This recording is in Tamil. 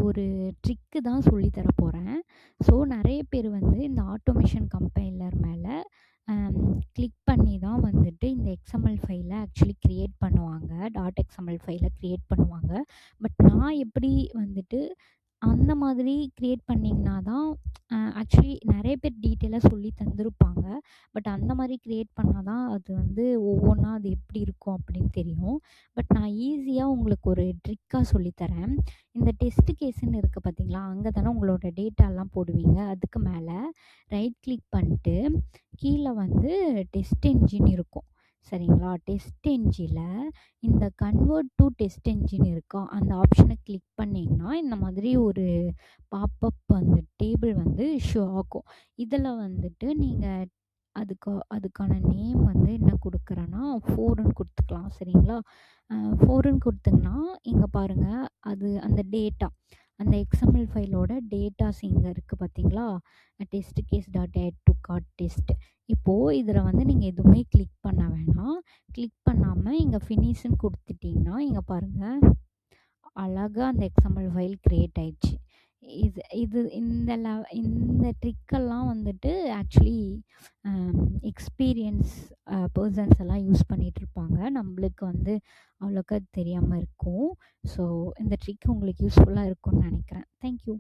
ஒரு ட்ரிக்கு தான் சொல்லி தர போறேன். ஸோ நெறைய பேர் வந்து இந்த ஆட்டோமேஷன் கம்பைலர் மேல கிளிக் பண்ணி தான் வந்துட்டு இந்த எக்ஸ்எம்எல் ஃபைல ஆக்சுவலி கிரியேட் பண்ணுவாங்க. டாட் எக்ஸ்எம்எல் ஃபைல கிரியேட் பண்ணுவாங்க. பட் நான் எப்படி வந்துட்டு அந்த மாதிரி கிரியேட் பண்ணிங்கன்னா தான் ஆக்சுவலி நெறைய பேர் டீட்டெயிலா சொல்லி தந்திருப்பாங்க. பட் அந்த மாரி கிரியேட் பண்ணா தான் அது வந்து ஒவ்வொன்னா அது எப்படி இருக்கும் அப்படின்னு தெரியும். பட் நான் ஈஸியா உங்களுக்கு ஒரு ட்ரிக்கா சொல்லி தரேன். இந்த டெஸ்ட் கேஸ்ன்னு இருக்கு பார்த்தீங்களா? அங்க தானே உங்களோட டேட்டாலாம் போடுவீங்க. அதுக்கு மேல ரைட் கிளிக் பண்ணிட்டு கீழ வந்து டெஸ்ட் என்ஜின் இருக்கும். சரிங்களா? டெஸ்ட் என்ஜின்ல இந்த கன்வெர்ட் டூ டெஸ்ட் என்ஜின் இருக்கா? அந்த ஆப்ஷன கிளிக் பண்ணீங்கன்னா, இந்த மாதிரி ஒரு பாப்பப் வந்து டேபிள் வந்து ஷோ ஆகும். இதில வந்துட்டு நீங்க அதுக்கான நேம் வந்து என்ன குடுக்குறேன்னா, 4ன்னு குடுத்துக்கலாம். சரிங்களா? 4ன்னு குடுத்தீங்கன்னா, இங்க பாருங்க அந்த டேட்டா அந்த எக்ஸ்எம்எல் ஃபைலோட டேட்டாஸ் இங்க இருக்கு பார்த்தீங்களா? Test case dot add to cart test. இப்போ இதில வந்து நீங்க எதுவுமே கிளிக் பண்ண வேணாம். கிளிக் பண்ணாம இங்க ஃபினிஷ்ன்னு குடுத்துட்டீங்கன்னா, இங்க பாருங்க அழகா அந்த எக்ஸ்எம்எல் ஃபைல் கிரியேட் ஆயிடுச்சு. இது இது இந்த ட்ரிக்கெல்லாம் வந்துட்டு ஆக்சுவலி எக்ஸ்பீரியன்ஸ் பெர்சன்ஸ் எல்லாம் யூஸ் பண்ணிட்டுருப்பாங்க. நம்மளுக்கு வந்து அவ்வளோக்கா தெரியாம இருக்கும். ஸோ இந்த ட்ரிக் உங்களுக்கு யூஸ்ஃபுல்லா இருக்கும்னு நெனைக்கிறேன். Thank you.